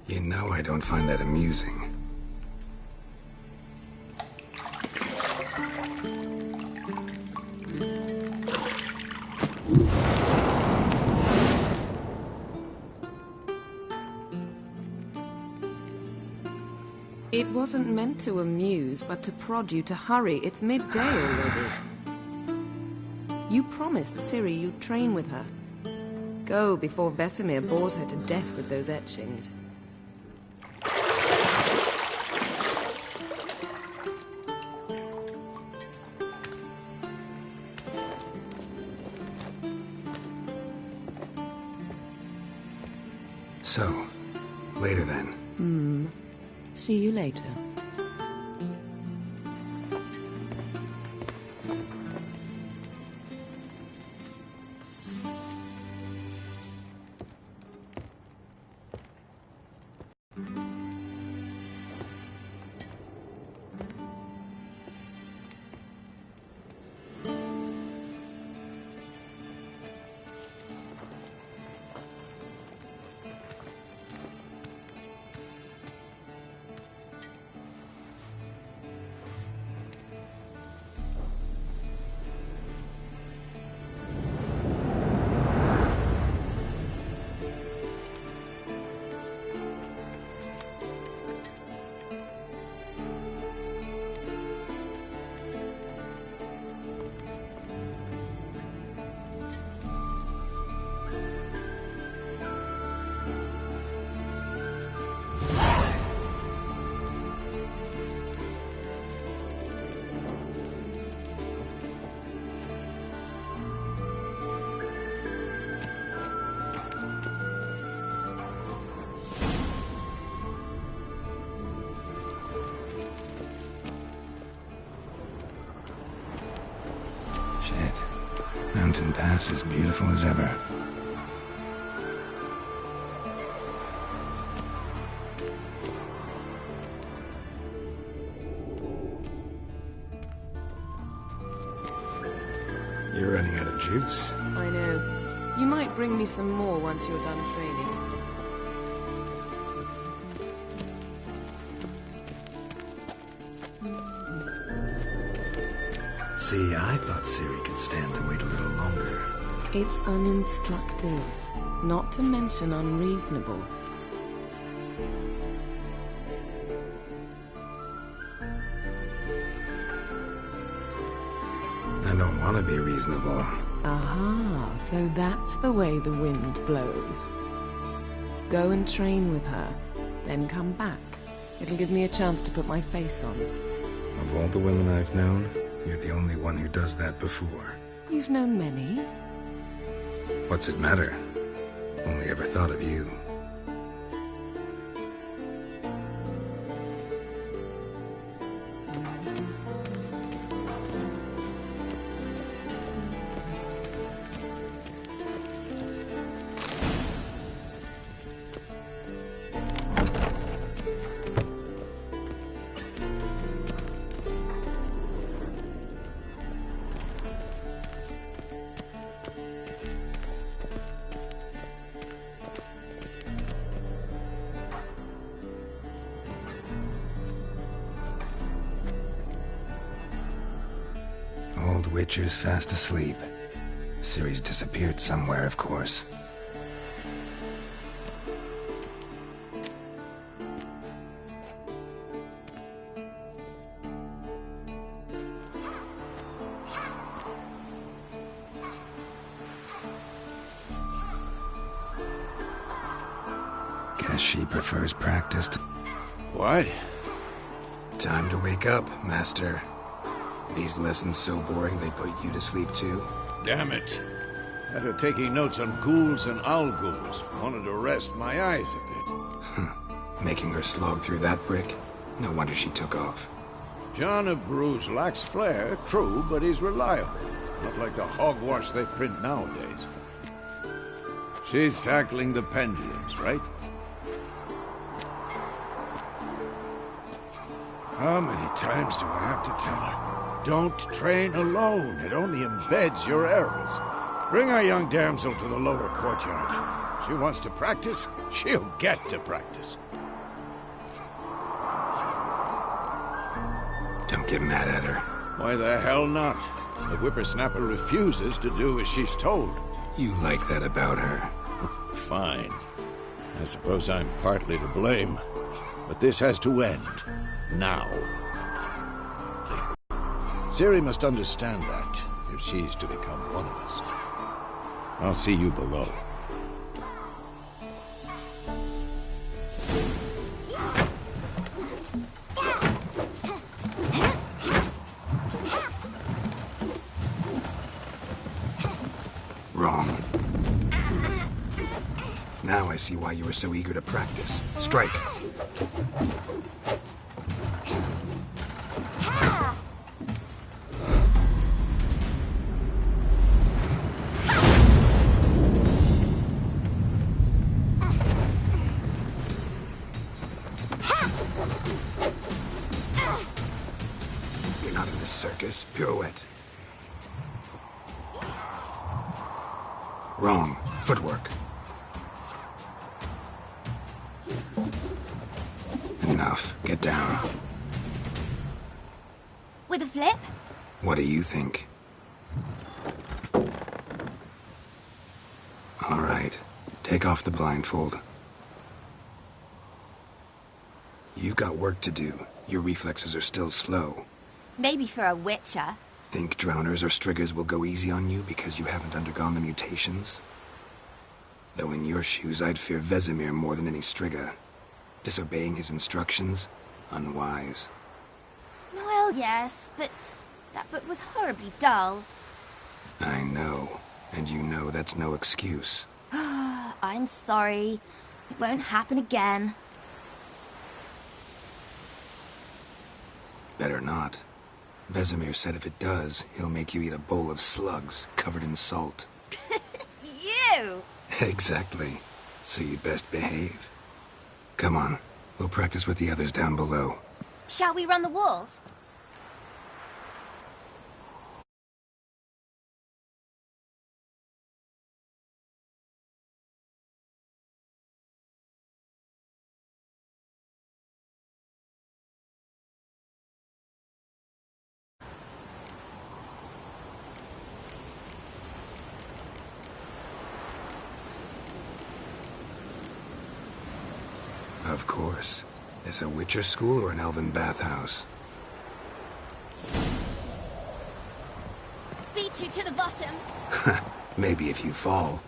You know I don't find that amusing. It wasn't meant to amuse, but to prod you to hurry. It's midday already. You promised Ciri you'd train with her. Go before Vesemir bores her to death with those etchings. So, later then. See you later. Shit. Mountain Pass is beautiful as ever. You're running out of juice. I know. You might bring me some more once you're done training. See, I thought Ciri could stand to wait a little longer. It's uninstructive, not to mention unreasonable. I don't want to be reasonable. Aha, so that's the way the wind blows. Go and train with her, then come back. It'll give me a chance to put my face on. Of all the women I've known, you're the only one who does that before. You've known many. What's it matter? Only ever thought of you. Old Witcher's fast asleep. Ciri's disappeared somewhere, of course. Guess she prefers practice to... What? Time to wake up, Master. These lessons so boring they put you to sleep too? Damn it. After taking notes on ghouls and owl ghouls, wanted to rest my eyes a bit. Making her slog through that brick? No wonder she took off. John of Bruges lacks flair, true, but he's reliable. Not like the hogwash they print nowadays. She's tackling the pendulums, right? How many times do I have to tell her? Don't train alone. It only embeds your errors. Bring our young damsel to the lower courtyard. She wants to practice, she'll get to practice. Don't get mad at her. Why the hell not? The whippersnapper refuses to do as she's told. You like that about her. Fine. I suppose I'm partly to blame. But this has to end. Now. Ciri must understand that, if she's to become one of us. I'll see you below. Wrong. Now I see why you were so eager to practice. Strike. You're not in this circus. Pirouette. Wrong. Footwork. Enough. Get down. With a flip? What do you think? All right. Take off the blindfold. You've got work to do. Your reflexes are still slow. Maybe for a witcher. Think drowners or striggers will go easy on you because you haven't undergone the mutations? Though in your shoes, I'd fear Vesemir more than any strigger. Disobeying his instructions? Unwise. Well, yes, but that book was horribly dull. I know. And you know that's no excuse. I'm sorry. It won't happen again. Better not. Vesemir said if it does, he'll make you eat a bowl of slugs covered in salt. You! Exactly. So you'd best behave. Come on. We'll practice with the others down below. Shall we run the walls? Of course. Is a Witcher school or an elven bathhouse? Beat you to the bottom. Maybe if you fall.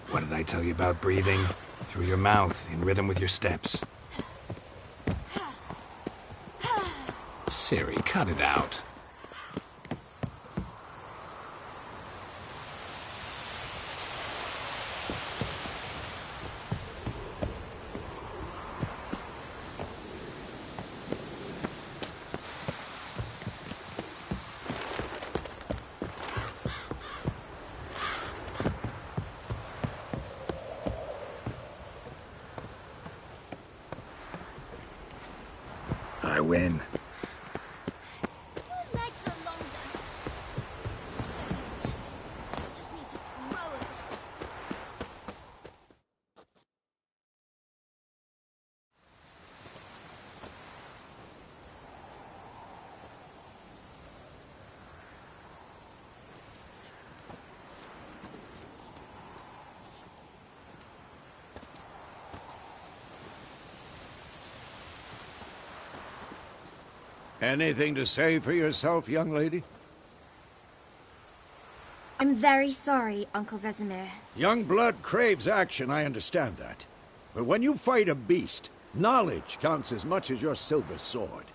What did I tell you about breathing? Through your mouth, in rhythm with your steps. Ciri, cut it out. I win. Your legs are longer. Show you that. You just need to grow a bit. Anything to say for yourself, young lady? I'm very sorry, Uncle Vesemir. Young blood craves action, I understand that. But when you fight a beast, knowledge counts as much as your silver sword.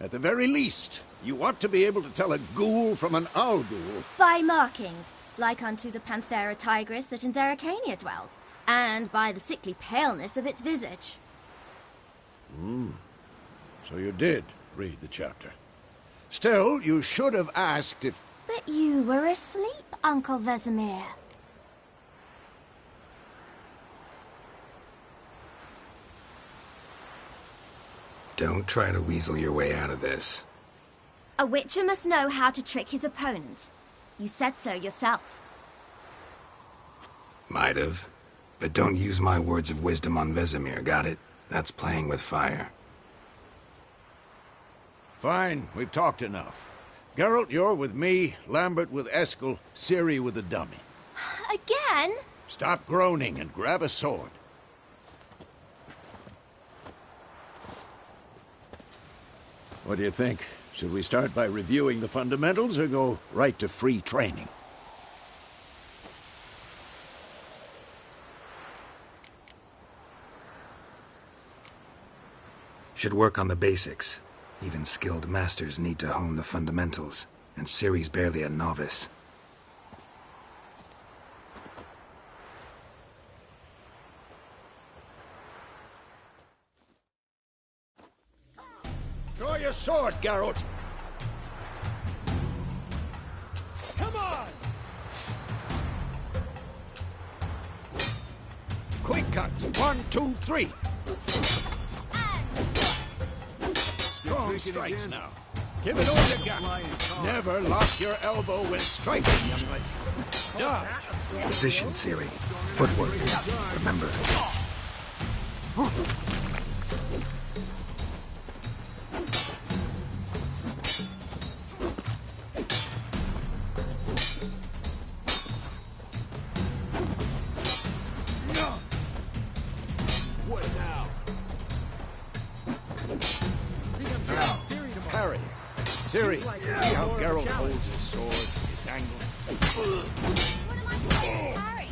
At the very least, You want to be able to tell a ghoul from an owl ghoul. By markings, like unto the Panthera tigris that in Zerrikania dwells, and by the sickly paleness of its visage. So you did read the chapter. Still, you should have asked if... But you were asleep, Uncle Vesemir. Don't try to weasel your way out of this. A witcher must know how to trick his opponent. You said so yourself. Might have. But don't use my words of wisdom on Vesemir, got it? That's playing with fire. Fine, we've talked enough. Geralt, you're with me, Lambert with Eskel, Ciri with the dummy. Again? Stop groaning and grab a sword. What do you think? Should we start by reviewing the fundamentals or go right to free training? Should work on the basics. Even skilled masters need to hone the fundamentals, and Ciri's barely a novice. Draw your sword, Geralt! Come on! Quick cuts! 1, 2, 3! Strong strikes now. Give it all you got. Never lock your elbow when striking, young lady. Dodge. Position, Ciri. Footwork. Remember. Parry. Ciri, see how Geralt holds his sword? It's angled. What am I supposed to parry?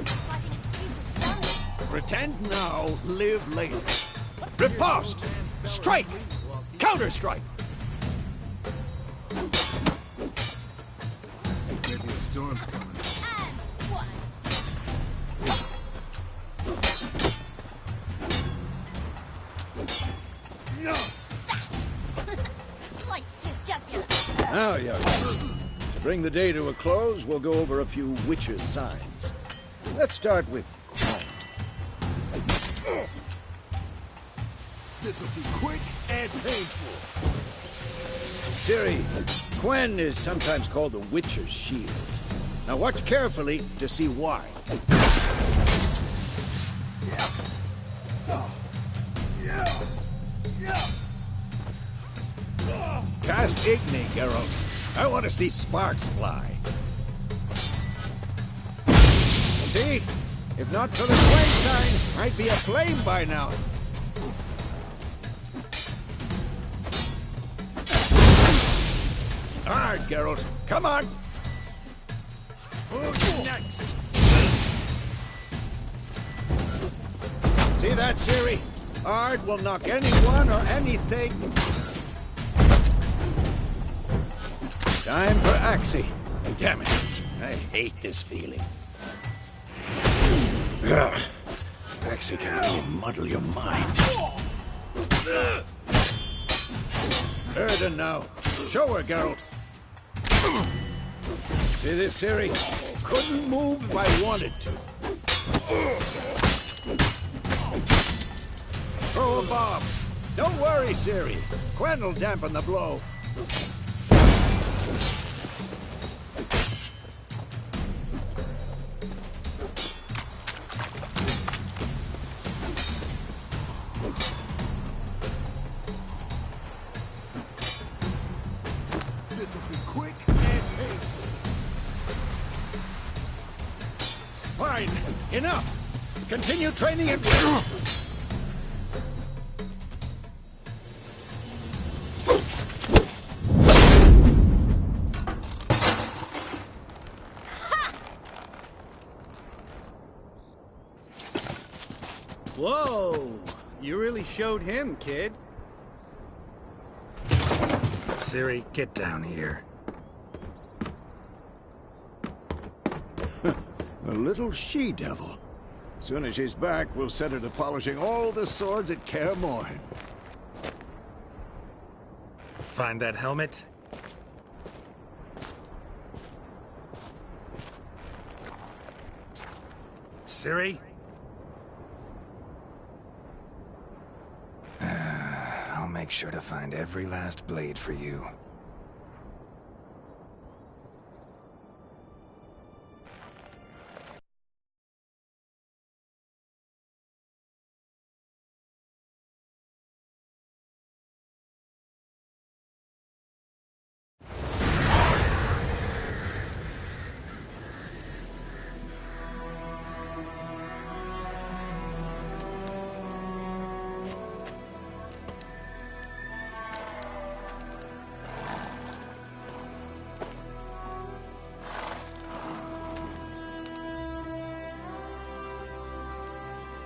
Fighting a stupid dummy. Pretend now, live later. Riposte! Strike! Counter-strike! Maybe a storm's coming. And one. Sliced your jugular. Now, young man, to bring the day to a close, we'll go over a few witches' signs. Let's start with This'll be quick and painful. Ciri. Quen is sometimes called the Witcher's Shield. Now watch carefully to see why. Cast Igni, Geralt. I want to see sparks fly. See? If not for the Quen sign, I'd be aflame by now. Hard, Geralt. Come on. Who's next? See that, Ciri? Ard will knock anyone or anything. Time for Axii. Damn it. I hate this feeling. Ugh. Axii can really muddle your mind. Erden now. Show her, Geralt. See this, Ciri? Couldn't move if I wanted to. Throw a bomb. Don't worry, Ciri. Quen will dampen the blow. This'll be quick and painful. Fine. Enough. Continue training at... Whoa! You really showed him, kid. Ciri, get down here. A little she-devil. Soon as she's back, we'll set her to polishing all the swords at Kaer Morhen. Find that helmet? Ciri? I'll make sure to find every last blade for you.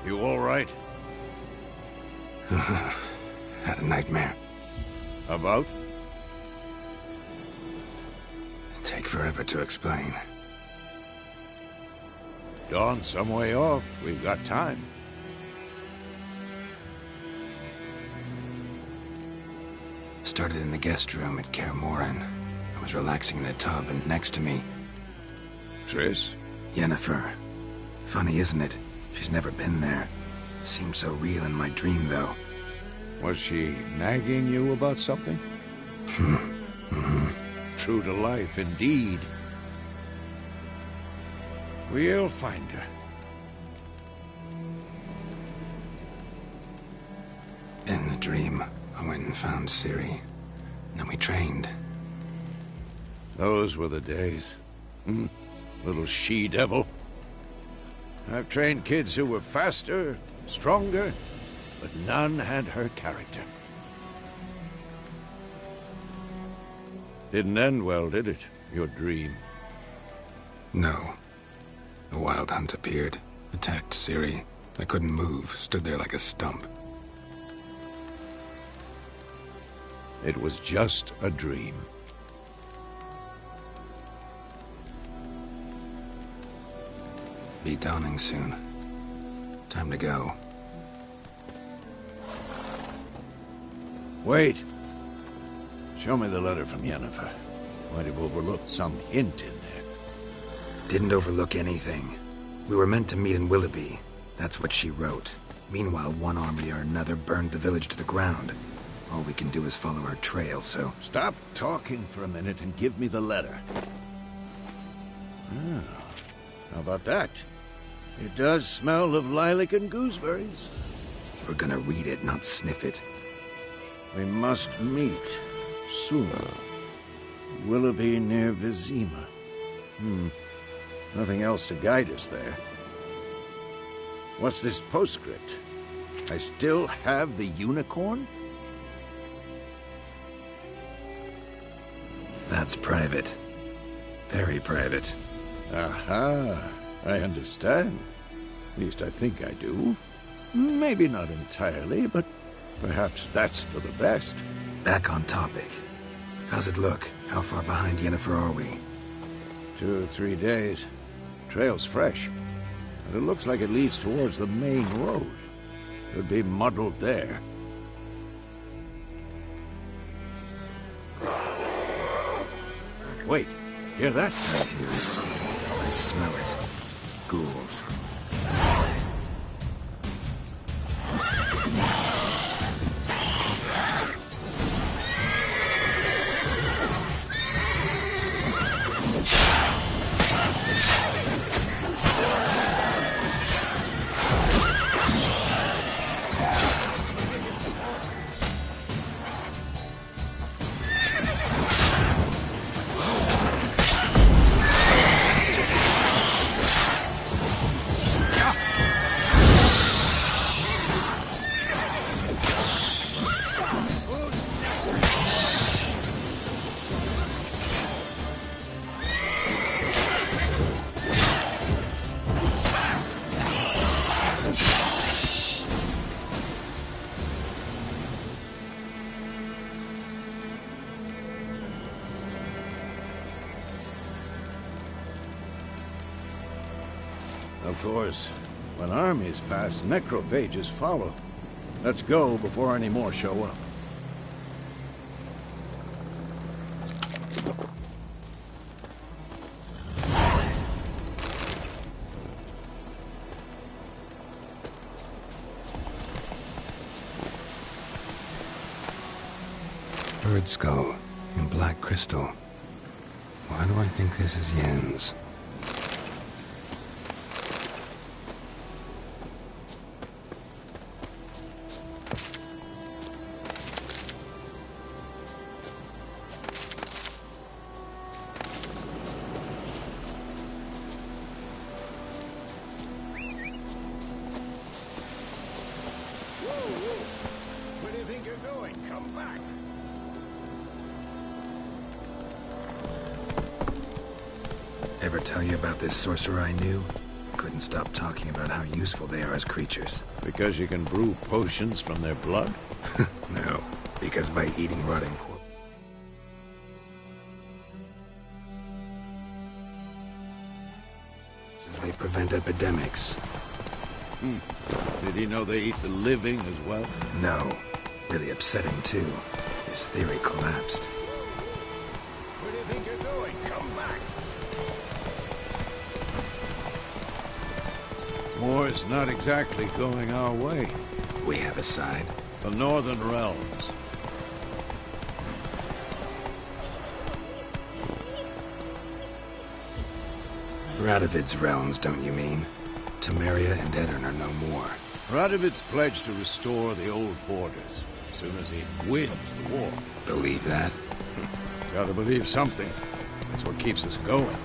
You all right? Had a nightmare. About? Take forever to explain. Dawn's some way off. We've got time. Started in the guest room at Kaer Morhen. I was relaxing in the tub, and next to me, Triss? Yennefer. Funny, isn't it? She's never been there. Seemed so real in my dream, though. Was she nagging you about something? True to life, indeed. We'll find her. In the dream, I went and found Ciri. Then we trained. Those were the days. Little she-devil. I've trained kids who were faster, stronger, but none had her character. Didn't end well, did it? Your dream? No. A wild hunt appeared, attacked Ciri. I couldn't move, stood there like a stump. It was just a dream. Be dawning soon. Time to go. Wait. Show me the letter from Yennefer. Might have overlooked some hint in there. Didn't overlook anything. We were meant to meet in Willoughby. That's what she wrote. Meanwhile, one army or another burned the village to the ground. All we can do is follow her trail, so... Stop talking for a minute and give me the letter. How about that? It does smell of lilac and gooseberries. You were gonna read it, not sniff it. We must meet soon. Willoughby near Vizima. Nothing else to guide us there. What's this postscript? I still have the unicorn? That's private. Very private. Aha, I understand. At least I think I do. Maybe not entirely, but perhaps that's for the best. Back on topic. How's it look? How far behind Yennefer are we? 2 or 3 days. Trail's fresh. But it looks like it leads towards the main road. Could be muddled there. Wait, hear that? I hear it. I smell it. Ghouls. Of course, when armies pass, necrophages follow. Let's go before any more show up. Bird skull in black crystal. Why do I think this is Yen's? Where do you think you're going? Come back! Ever tell you about this sorcerer I knew? Couldn't stop talking about how useful they are as creatures. Because you can brew potions from their blood? No, because by eating rotting corpses, they prevent epidemics. Did he know they eat the living as well? No. Really upsetting, too. His theory collapsed. Where do you think you're going? Come back! War's not exactly going our way. We have a side. The Northern Realms. Radovid's realms, don't you mean? Temeria and Edirn are no more. Radovid's pledged to restore the old borders as soon as he wins the war. Believe that? Gotta believe something. That's what keeps us going.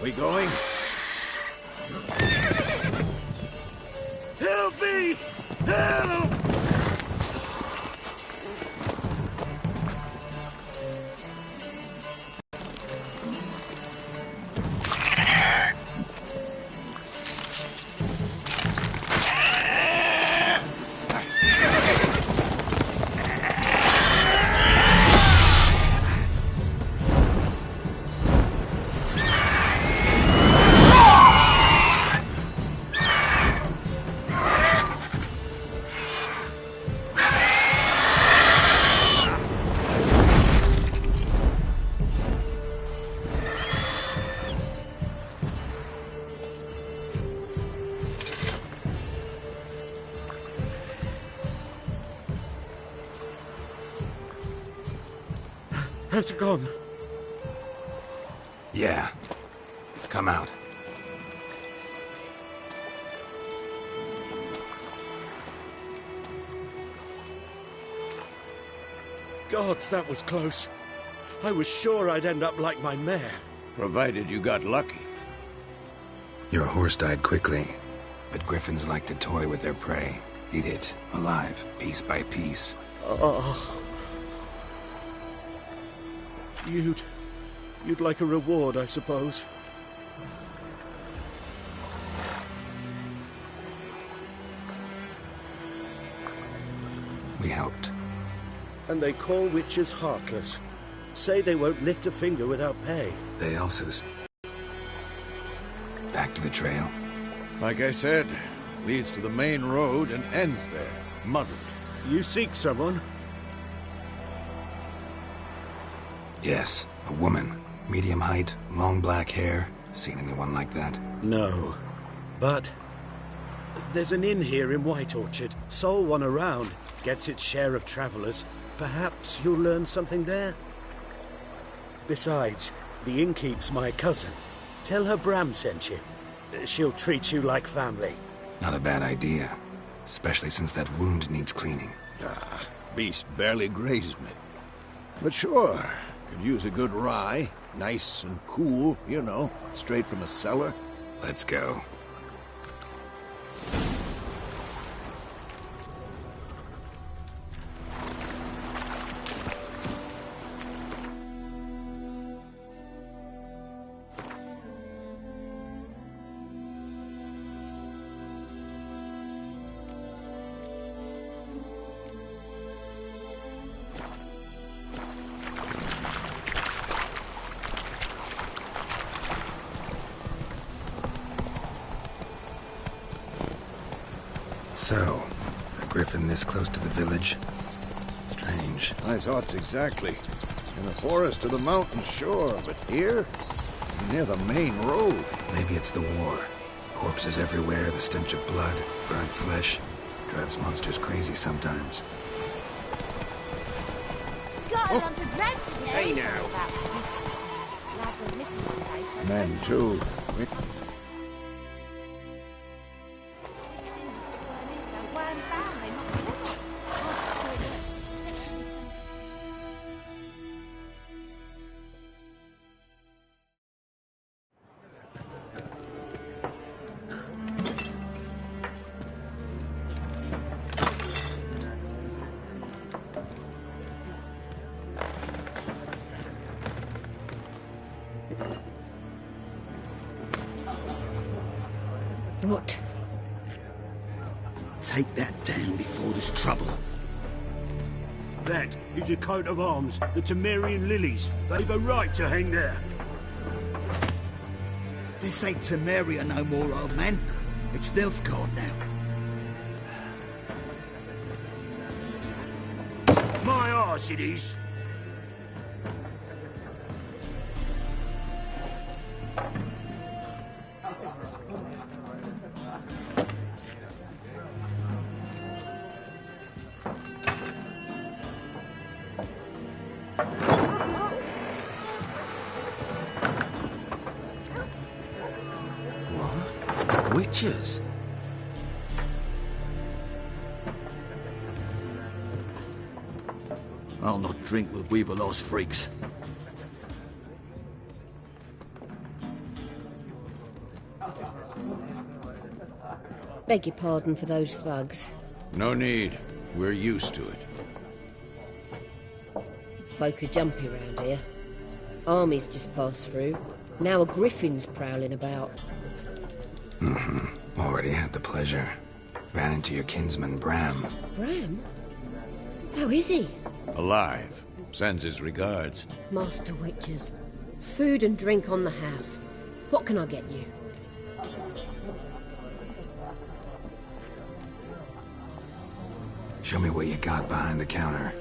We going? Help me! Help! Has it gone? Yeah. Come out. Gods, that was close. I was sure I'd end up like my mare. Provided you got lucky. Your horse died quickly, but griffins like to toy with their prey. Eat it, alive, piece by piece. Oh. You'd like a reward, I suppose. We helped. And they call witches heartless. Say they won't lift a finger without pay. They also... Back to the trail? Like I said, leads to the main road and ends there, muddled. You seek someone? Yes, a woman. Medium height, long black hair. Seen anyone like that? No. But there's an inn here in White Orchard. Sole one around. Gets its share of travelers. Perhaps you'll learn something there? Besides, the innkeep's my cousin. Tell her Bram sent you. She'll treat you like family. Not a bad idea. Especially since that wound needs cleaning. Beast barely grazed me. But sure, could use a good rye. Nice and cool, you know, straight from a cellar. Let's go. So, a griffin this close to the village? Strange. My thoughts exactly. In the forest or the mountains, sure, but here? Near the main road. Maybe it's the war. Corpses everywhere, the stench of blood, burnt flesh. Drives monsters crazy sometimes. Got a lump of bread today. Hey now. Men, too. What? Take that down before there's trouble. That is a coat of arms, the Temerian lilies. They've a right to hang there. This ain't Temeria no more, old man. It's Nilfgaard now. My arse it is. Witches? I'll not drink with Weaverlost freaks. Beg your pardon for those thugs. No need. We're used to it. Folk are jumpy round here. Armies just passed through. Now a griffin's prowling about. Already had the pleasure. Ran into your kinsman, Bram. Bram? How is he? Alive. Sends his regards. Master Witches. Food and drink on the house. What can I get you? Show me what you got behind the counter.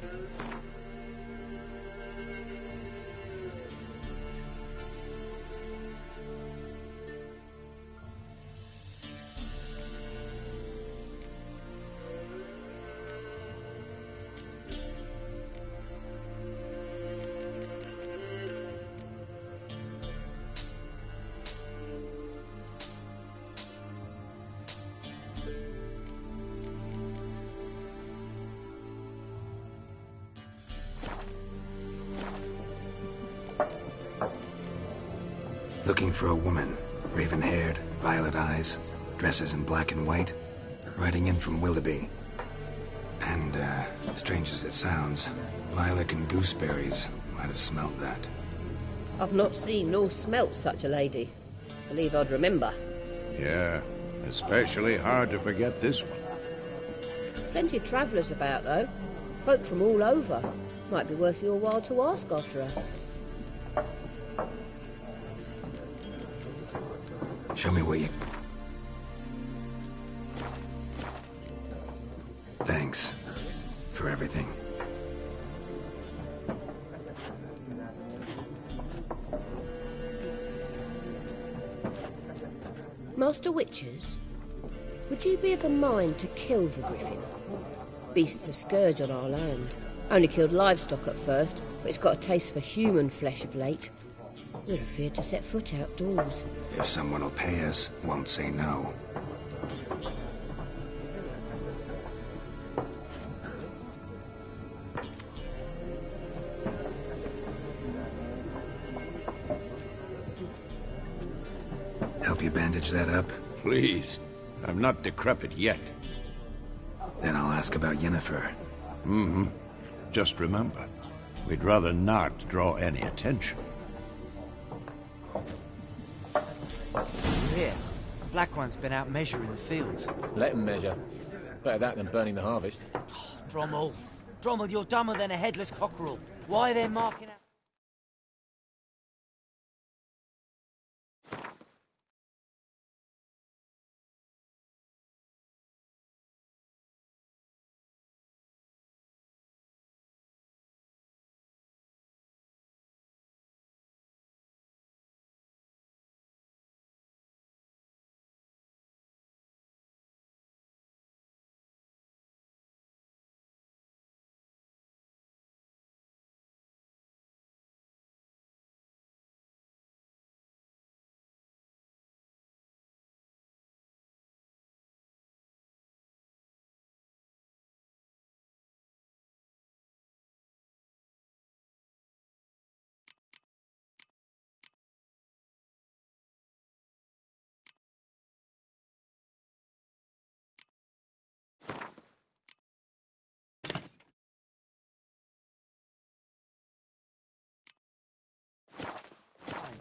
Looking for a woman. Raven-haired, violet eyes, dresses in black and white. Riding in from Willoughby. And, strange as it sounds, lilac and gooseberries might have smelled that. I've not seen nor smelt such a lady. Believe I'd remember. Yeah, especially hard to forget this one. Plenty of travellers about, though. Folk from all over. Might be worth your while to ask after her. Show me where you... Thanks for everything. Master Witches, would you be of a mind to kill the griffin? Beast's a scourge on our land. Only killed livestock at first, but it's got a taste for human flesh of late. We're afeard to set foot outdoors. If someone will pay us, won't say no. Help you bandage that up? Please. I'm not decrepit yet. Then I'll ask about Yennefer. Just remember, we'd rather not draw any attention. Here, Black One's been out measuring the fields. Let him measure. Better that than burning the harvest. Drommel. Drommel, you're dumber than a headless cockerel. Why they're marking out...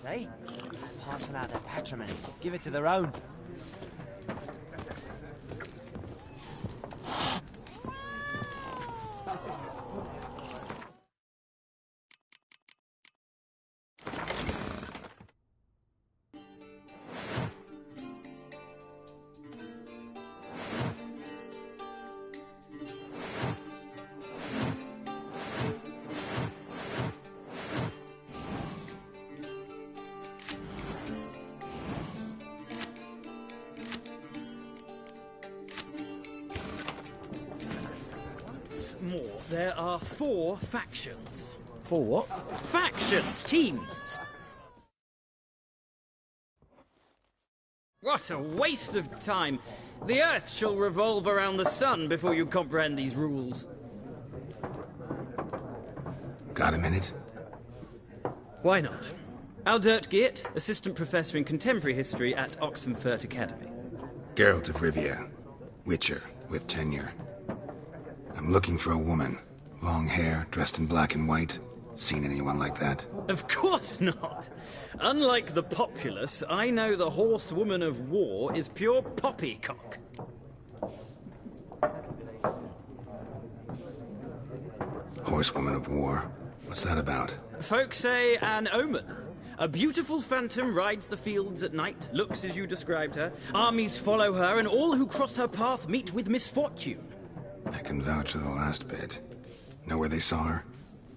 eh? Parcel out their patrimony. Give it to their own. More. There are 4 factions. For what? Factions! Teams! What a waste of time! The Earth shall revolve around the sun before you comprehend these rules. Got a minute? Why not? Aldert Geert, Assistant Professor in Contemporary History at Oxenfurt Academy. Geralt of Rivia. Witcher, with tenure. I'm looking for a woman. Long hair, dressed in black and white. Seen anyone like that? Of course not! Unlike the populace, I know the horsewoman of war is pure poppycock. Horsewoman of war? What's that about? Folk say an omen. A beautiful phantom rides the fields at night, looks as you described her. Armies follow her, and all who cross her path meet with misfortune. I can vouch for the last bit. Know where they saw her?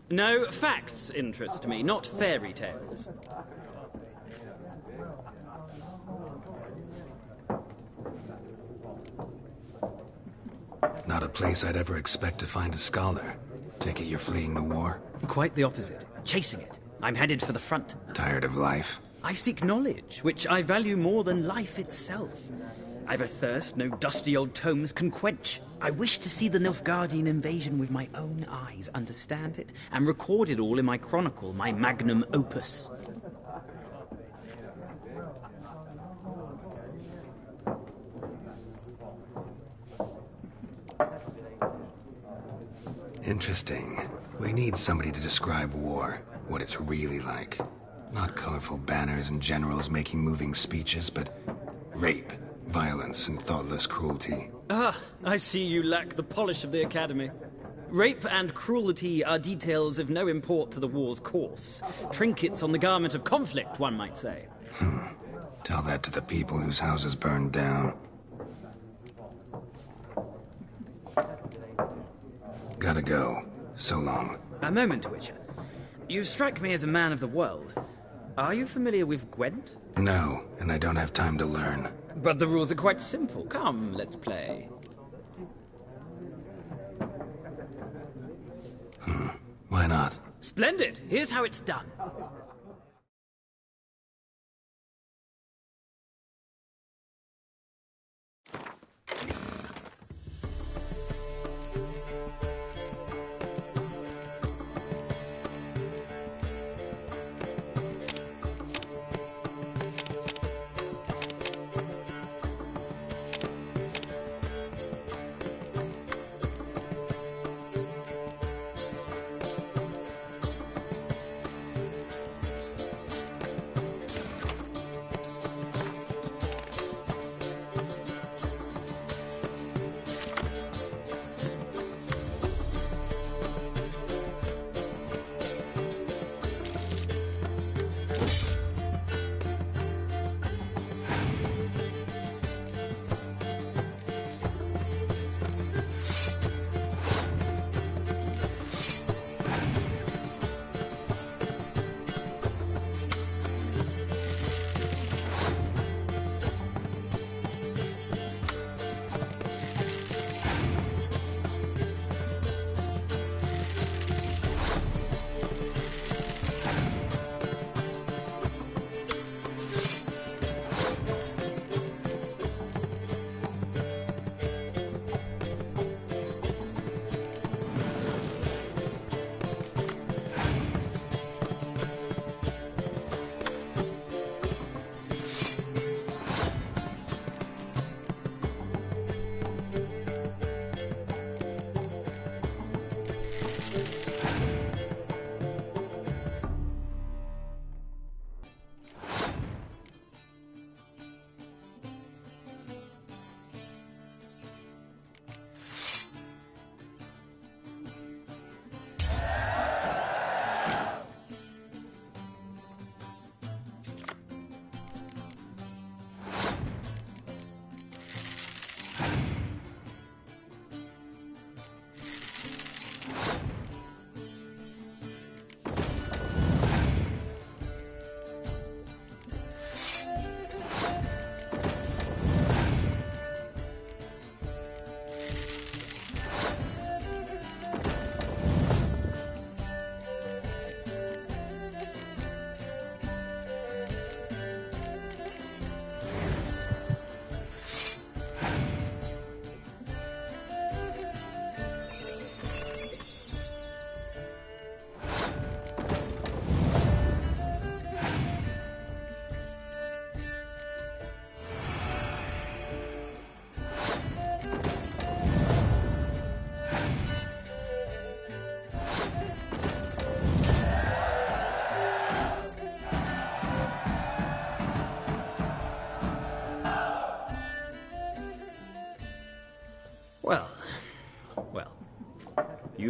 No, facts interest me, not fairy tales. Not a place I'd ever expect to find a scholar. Take it you're fleeing the war? Quite the opposite. Chasing it. I'm headed for the front. Tired of life? I seek knowledge, which I value more than life itself. I've a thirst no dusty old tomes can quench. I wish to see the Nilfgaardian invasion with my own eyes, understand it, and record it all in my chronicle, my magnum opus. Interesting. We need somebody to describe war, what it's really like. Not colorful banners and generals making moving speeches, but rape, violence, and thoughtless cruelty. Ah, I see you lack the polish of the Academy. Rape and cruelty are details of no import to the war's course. Trinkets on the garment of conflict, one might say. Tell that to the people whose houses burned down. Gotta go. So long. A moment, Witcher. You strike me as a man of the world. Are you familiar with Gwent? No, and I don't have time to learn. But the rules are quite simple. Come, let's play. Why not? Splendid! Here's how it's done.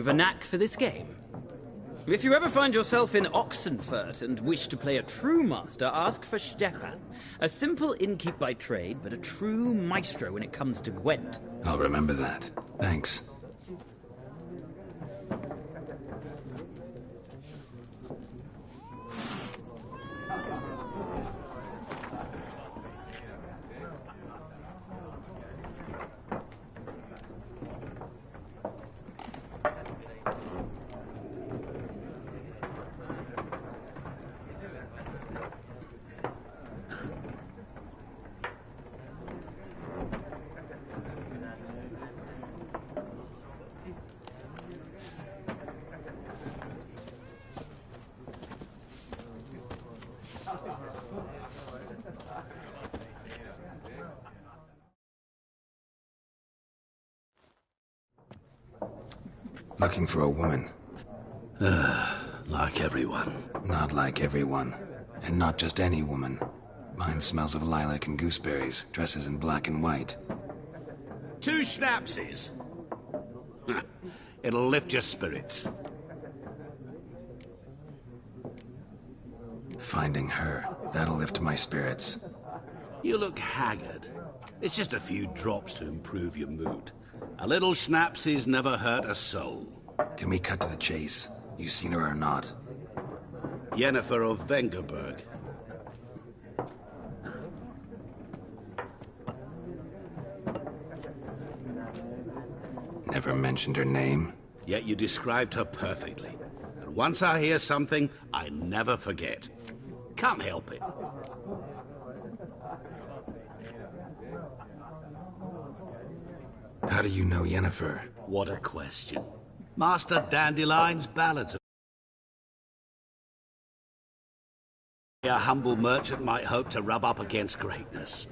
You've a knack for this game. If you ever find yourself in Oxenfurt and wish to play a true master, ask for Stepan. A simple innkeep by trade, but a true maestro when it comes to Gwent. I'll remember that. Thanks. Looking for a woman. Like everyone. Not like everyone. And not just any woman. Mine smells of lilac and gooseberries, dresses in black and white. 2 schnapsies. It'll lift your spirits. Finding her, that'll lift my spirits. You look haggard. It's just a few drops to improve your mood. A little schnapsies never hurt a soul. Can we cut to the chase? You seen her or not? Yennefer of Vengerberg. Never mentioned her name? Yet you described her perfectly. And once I hear something, I never forget. Can't help it. How do you know Yennefer? What a question. Master Dandelion's ballads. A humble merchant might hope to rub up against greatness.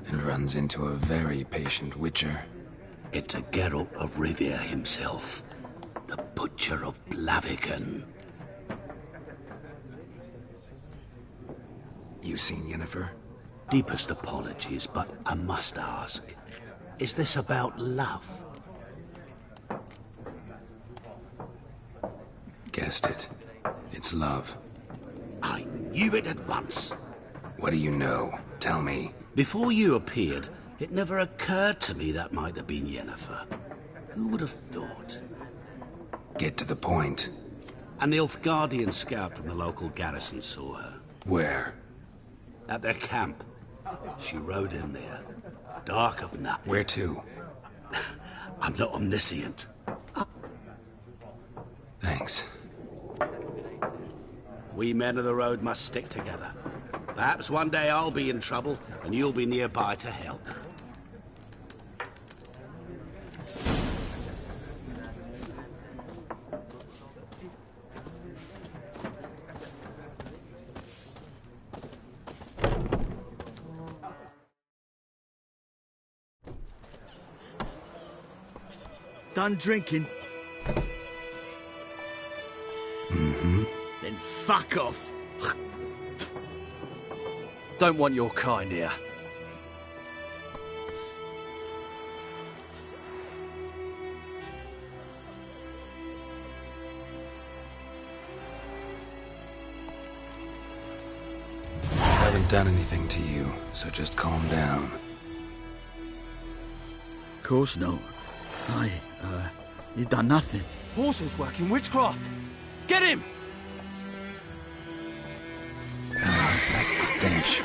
And runs into a very patient witcher. It's a Geralt of Rivia himself. The Butcher of Blaviken. You seen Yennefer? Deepest apologies, but I must ask. Is this about love? Guessed it. It's love. I knew it at once. What do you know? Tell me. Before you appeared, it never occurred to me that might have been Yennefer. Who would have thought? Get to the point. A Nilfgaardian scout from the local garrison saw her. Where? At their camp. She rode in there. Dark of night. Where to? I'm not omniscient. Thanks. We men of the road must stick together. Perhaps one day I'll be in trouble, and you'll be nearby to help. Done drinking? Mm-hmm. Then fuck off. Don't want your kind here. I haven't done anything to you, so just calm down. Course no. You done nothing. Horses working witchcraft. Get him! Ah, that stench.